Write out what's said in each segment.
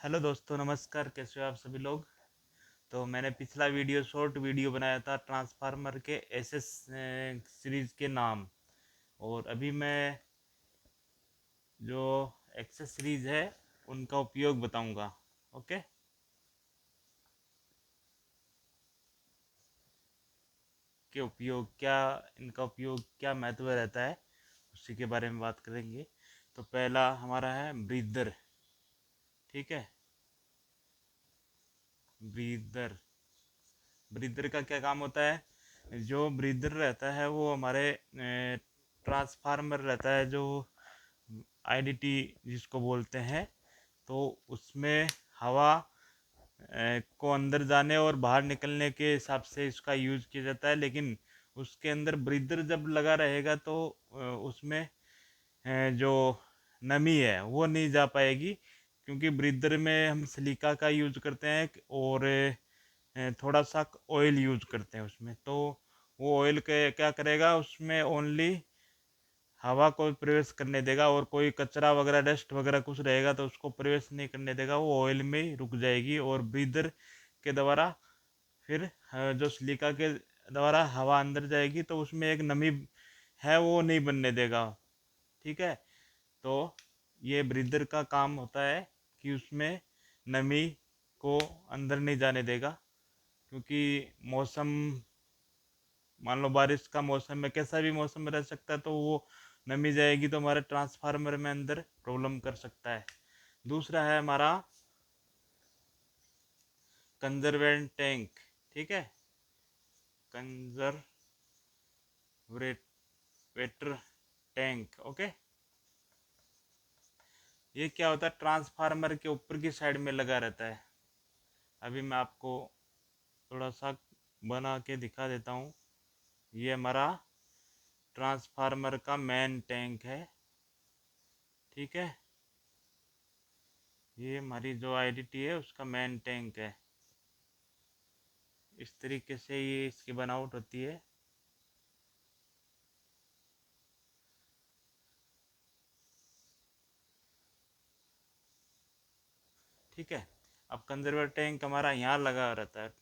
Hello दोस्तों, नमस्कार। कैसे हो आप सभी लोग। तो मैंने पिछला वीडियो शॉर्ट वीडियो बनाया था ट्रांसफार्मर के एसएस सीरीज के नाम। और अभी मैं जो एक्सेस सीरीज है उनका उपयोग बताऊंगा। ओके। के उपयोग क्या, इनका उपयोग क्या महत्व रहता है, उसी के बारे में बात करेंगे। तो पहला हमारा है ब्रीदर। ठीक है। ब्रीदर। ब्रीदर का क्या काम होता है। जो ब्रीदर रहता है वो हमारे ट्रांसफार्मर रहता है, जो आईडीटी जिसको बोलते हैं। तो उसमें हवा को अंदर जाने और बाहर निकलने के हिसाब से इसका यूज किया जाता है। लेकिन उसके अंदर ब्रीदर जब लगा रहेगा तो उसमें जो नमी है वो नहीं जा पाएगी, क्योंकि ब्रीदर में हम सिलिका का यूज करते हैं और थोड़ा सा ऑयल यूज करते हैं उसमें। तो वो ऑयल के क्या करेगा, उसमें ओनली हवा को प्रवेश करने देगा, और कोई कचरा वगैरह डस्ट वगैरह कुछ रहेगा तो उसको प्रवेश नहीं करने देगा, वो ऑयल में ही रुक जाएगी। और ब्रीदर के द्वारा फिर जो सिलिका के द्वारा हवा अंदर जाएगी तो उसमें एक नमी है वो नहीं बनने देगा। ठीक है। तो ये ब्रीदर का काम होता है कि उसमें नमी को अंदर नहीं जाने देगा, क्योंकि मौसम, मान लो बारिश का मौसम में, कैसा भी मौसम रह सकता है, तो वो नमी जाएगी तो हमारे ट्रांसफार्मर में अंदर प्रॉब्लम कर सकता है। दूसरा है हमारा कंजर्वेंट टैंक। ठीक है। Conservator tank. ओके। ये क्या होता है, ट्रांसफार्मर के ऊपर की साइड में लगा रहता है। अभी मैं आपको थोड़ा सा बना के दिखा देता हूँ। ये हमारा ट्रांसफार्मर का मेन टैंक है। ठीक है। ये हमारी जो आईडीटी है उसका मेन टैंक है। इस तरीके से ये इसकी बनावट होती है। ठीक है। अब कंजर्वेटर टैंक हमारा यहाँ लगा रहता है।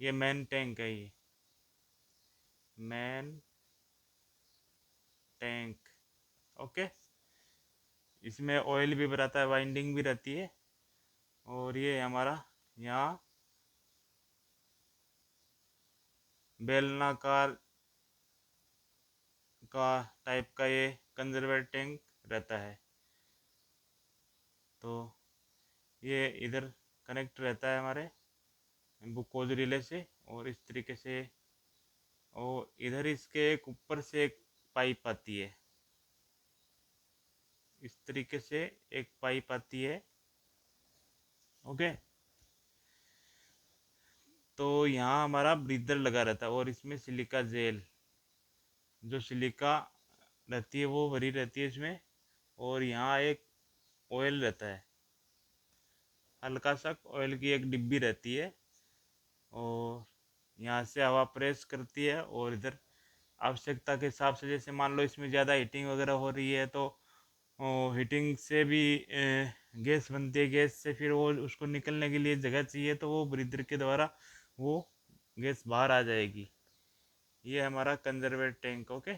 ये मेन टैंक है, ये मेन टैंक। ओके। इसमें ऑयल भी रहता है, वाइंडिंग भी रहती है। और ये हमारा यहाँ बेलनाकार का टाइप का ये कंजर्वेटर टैंक रहता है। तो ये इधर कनेक्ट रहता है हमारे बुकोज रिले से, और इस तरीके से। और इधर इसके एक ऊपर से एक पाइप आती है, इस तरीके से एक पाइप आती है। ओके। तो यहाँ हमारा ब्रीदर लगा रहता है, और इसमें सिलिका जेल, जो सिलिका रहती है वो भरी रहती है इसमें। और यहाँ एक ऑयल रहता है, हल्का सा ऑयल की एक डिब्बी रहती है। और यहाँ से हवा प्रेस करती है, और इधर आवश्यकता के हिसाब से, जैसे मान लो इसमें ज़्यादा हीटिंग वगैरह हो रही है तो हीटिंग से भी गैस बनती है। गैस से फिर वो उसको निकलने के लिए जगह चाहिए, तो वो ब्रीदर के द्वारा वो गैस बाहर आ जाएगी। ये हमारा कंजर्वेट टैंक। ओके।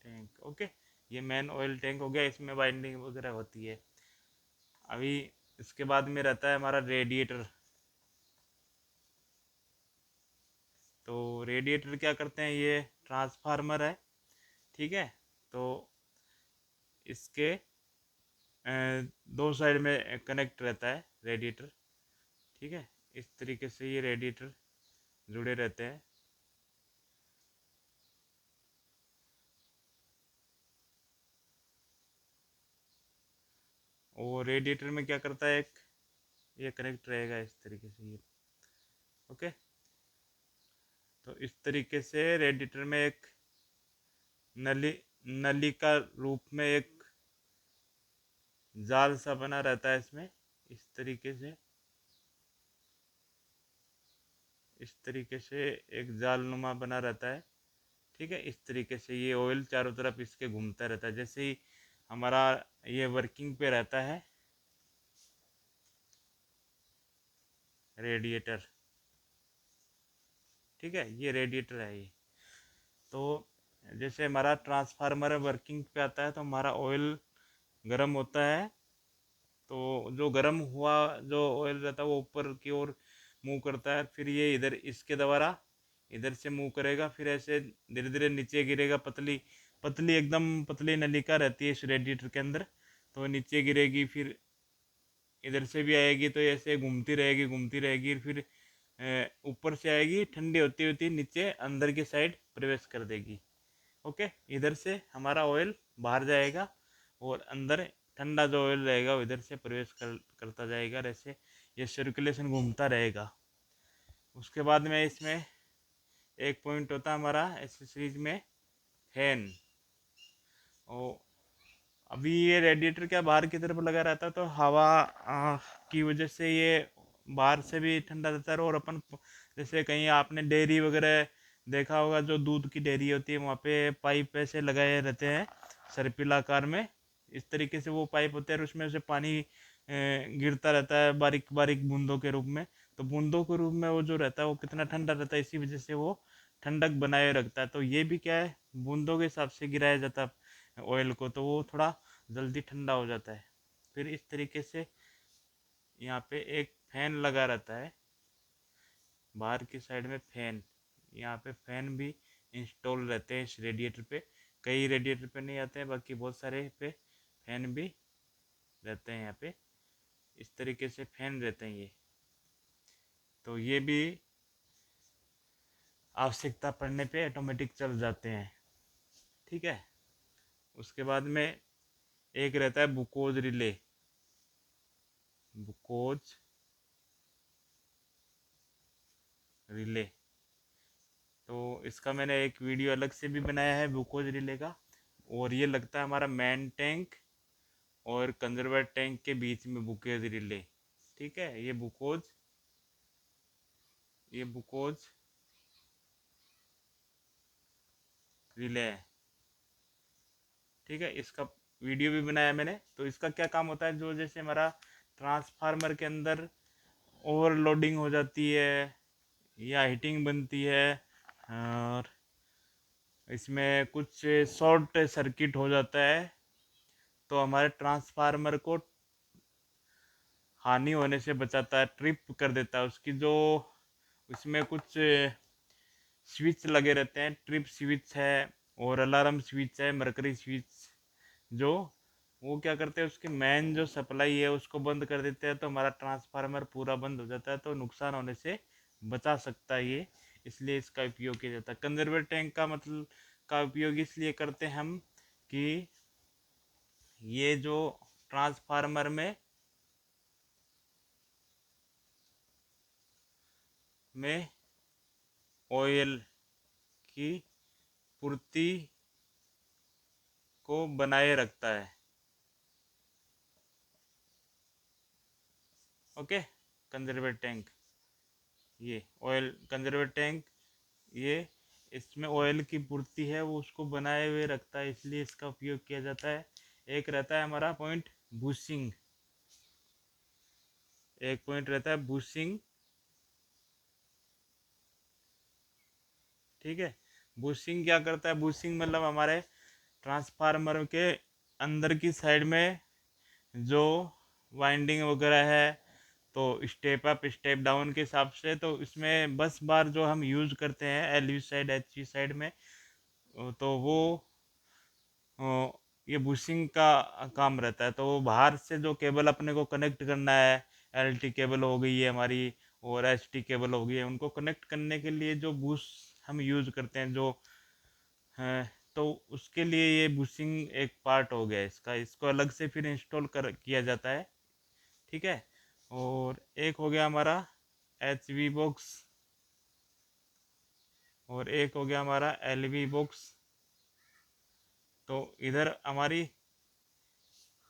टैंक। ओके। ये मेन ऑयल टैंक हो गया, इसमें बाइंडिंग वगैरह होती है। अभी इसके बाद में रहता है हमारा रेडिएटर। तो रेडिएटर क्या करते हैं, ये ट्रांसफार्मर है। ठीक है। तो इसके दो साइड में कनेक्ट रहता है रेडिएटर। ठीक है। इस तरीके से ये रेडिएटर जुड़े रहते हैं। और रेडिएटर में क्या करता है, एक ये कनेक्ट रहेगा इस तरीके से ये। ओके। तो इस तरीके से रेडिएटर में एक नली नली का रूप में एक जाल सा बना रहता है इसमें, इस तरीके से। इस तरीके से एक जाल नुमा बना रहता है। ठीक है। इस तरीके से ये ऑयल चारों तरफ इसके घूमता रहता है। जैसे ही हमारा ये वर्किंग पे रहता है रेडिएटर, ठीक है, ये रेडिएटर है ये। तो जैसे हमारा ट्रांसफार्मर वर्किंग पे आता है तो हमारा ऑयल गर्म होता है, तो जो गर्म हुआ जो ऑयल रहता है वो ऊपर की ओर मूव करता है, फिर ये इधर इसके द्वारा इधर से मूव करेगा, फिर ऐसे धीरे धीरे नीचे गिरेगा। पतली पतली एकदम पतली नलिका रहती है इस रेडिएटर के अंदर, तो नीचे गिरेगी, फिर इधर से भी आएगी, तो ऐसे घूमती रहेगी, फिर ऊपर से आएगी, ठंडी होती होती नीचे अंदर की साइड प्रवेश कर देगी। ओके, इधर से हमारा ऑयल बाहर जाएगा और अंदर ठंडा जो ऑयल रहेगा वो इधर से प्रवेश करता जाएगा। ऐसे ये सर्कुलेशन घूमता रहेगा। उसके बाद में इसमें एक पॉइंट होता है हमारा एसेसरीज में, फैन। और अभी ये रेडिएटर क्या बाहर की तरफ लगा रहता है, तो हवा की वजह से ये बाहर से भी ठंडा रहता है। और अपन जैसे कहीं आपने डेयरी वगैरह देखा होगा, जो दूध की डेयरी होती है वहाँ पे पाइप ऐसे लगाए रहते हैं सर्पिल आकार में, इस तरीके से वो पाइप होते हैं और उसमें से पानी गिरता रहता है बारीक बारीक बूंदों के रूप में। तो बूंदों के रूप में वो जो रहता है वो कितना ठंडा रहता है, इसी वजह से वो ठंडक बनाए रखता है। तो ये भी क्या है, बूंदों के हिसाब से गिराया जाता है ऑयल को, तो वो थोड़ा जल्दी ठंडा हो जाता है। फिर इस तरीके से यहाँ पे एक फैन लगा रहता है बाहर की साइड में, फैन, यहाँ पे फैन भी इंस्टॉल रहते हैं इस रेडिएटर पे। कई रेडिएटर पे नहीं आते हैं, बाकी बहुत सारे पे फैन भी रहते हैं यहाँ पे। इस तरीके से फैन रहते हैं ये, तो ये भी आवश्यकता पड़ने पे ऑटोमेटिक चल जाते हैं। ठीक है। उसके बाद में एक रहता है बुकोज रिले, बुकोज रिले। तो इसका मैंने एक वीडियो अलग से भी बनाया है बुकोज रिले का। और ये लगता है हमारा मेन टैंक और कंजर्वर टैंक के बीच में बुकोज रिले। ठीक है, ये बुकोज रिले है। ठीक है, इसका वीडियो भी बनाया मैंने। तो इसका क्या काम होता है, जो जैसे हमारा ट्रांसफार्मर के अंदर ओवरलोडिंग हो जाती है या हीटिंग बनती है, और इसमें कुछ शॉर्ट सर्किट हो जाता है, तो हमारे ट्रांसफार्मर को हानि होने से बचाता है, ट्रिप कर देता है। उसकी जो उसमें कुछ स्विच लगे रहते हैं, ट्रिप स्विच है और अलार्म स्विच है, मरकरी स्विच, जो वो क्या करते हैं, उसकी मेन जो सप्लाई है उसको बंद कर देते हैं, तो हमारा ट्रांसफार्मर पूरा बंद हो जाता है, तो नुकसान होने से बचा सकता है ये। इसलिए इसका उपयोग किया जाता है। कंजर्वेटर टैंक का मतलब का उपयोग इसलिए करते हैं हम कि ये जो ट्रांसफार्मर में ऑयल की पूर्ति को बनाए रखता है। ओके, कंजर्वेटर टैंक, ये ऑयल कंजर्वेटर टैंक, ये इसमें ऑयल की पूर्ति है वो उसको बनाए हुए रखता है, इसलिए इसका उपयोग किया जाता है। एक रहता है हमारा पॉइंट बूसिंग, एक पॉइंट रहता है बूसिंग। ठीक है, बूसिंग क्या करता है, बूसिंग मतलब हमारे ट्रांसफार्मर के अंदर की साइड में जो वाइंडिंग वगैरह है, तो स्टेप अप स्टेप डाउन के हिसाब से, तो इसमें बस बार जो हम यूज़ करते हैं L V side H we side में, तो वो ये बुशिंग का काम रहता है। तो बाहर से जो केबल अपने को कनेक्ट करना है, एल टी केबल हो गई है हमारी और एच टी केबल हो गई है, उनको कनेक्ट करने के लिए जो बुश हम यूज़ करते हैं जो है, तो उसके लिए ये बुशिंग एक पार्ट हो गया इसका, इसको अलग से फिर इंस्टॉल कर किया जाता है। ठीक है। और एक हो गया हमारा एच वी बॉक्स, और एक हो गया हमारा एल वी बॉक्स। तो इधर हमारी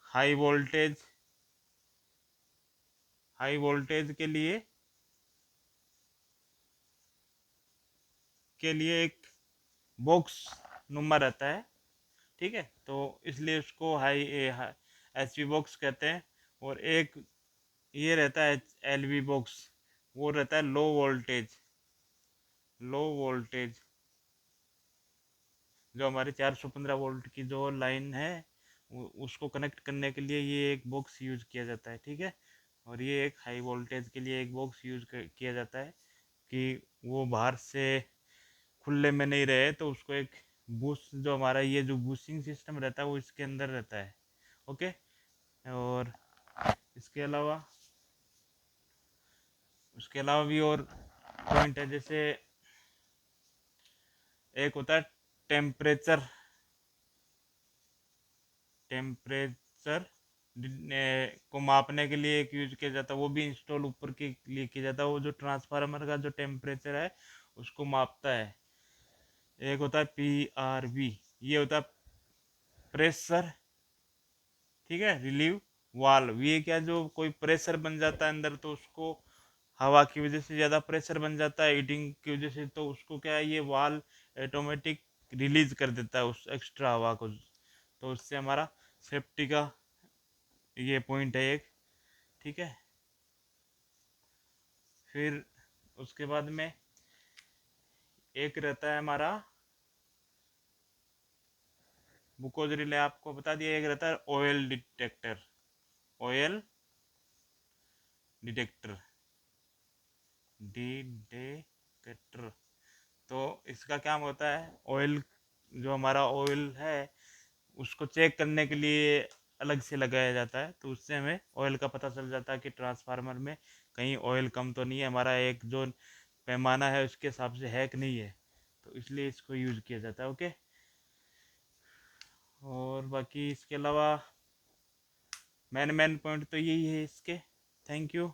हाई वोल्टेज, हाई वोल्टेज के लिए एक बॉक्स नुमा रहता है, ठीक है, तो इसलिए उसको हाई एच वी बॉक्स कहते हैं। और एक ये रहता है एल वी बॉक्स, वो रहता है लो वोल्टेज। लो वोल्टेज जो हमारे 415 वोल्ट की जो लाइन है उसको कनेक्ट करने के लिए ये एक बॉक्स यूज किया जाता है, ठीक है। और ये एक हाई वोल्टेज के लिए एक बॉक्स यूज किया जाता है कि वो बाहर से खुले में नहीं रहे, तो उसको एक बूस्ट, जो हमारा ये जो बूस्टिंग सिस्टम रहता है वो इसके अंदर रहता है। ओके। और इसके अलावा भी और पॉइंट है, जैसे एक होता है टेम्परेचर। टेम्परेचर को मापने के लिए एक यूज किया जाता है, वो भी इंस्टॉल ऊपर के लिए किया जाता है। वो जो ट्रांसफार्मर का जो टेम्परेचर है उसको मापता है। एक होता है PRV, ये होता है प्रेशर, ठीक है, रिलीव वाल्व। ये क्या, जो कोई प्रेशर बन जाता है अंदर, तो उसको हवा की वजह से ज़्यादा प्रेशर बन जाता है हीटिंग की वजह से, तो उसको क्या है, ये वाल्व ऑटोमेटिक रिलीज कर देता है उस एक्स्ट्रा हवा को। तो उससे हमारा सेफ्टी का ये पॉइंट है एक, ठीक है। फिर उसके बाद में एक रहता है हमारा बुकोज रिले, आपको बता दिया। एक रहता है oil detector, oil detector, detector. तो इसका क्या होता है, ऑयल, जो हमारा ऑयल है उसको चेक करने के लिए अलग से लगाया जाता है, तो उससे हमें ऑयल का पता चल जाता है कि ट्रांसफार्मर में कहीं ऑयल कम तो नहीं है, हमारा एक जो पैमाना है उसके हिसाब से है कि नहीं है, तो इसलिए इसको यूज़ किया जाता है। ओके। और बाकी इसके अलावा मेन पॉइंट तो यही है इसके। Thank you.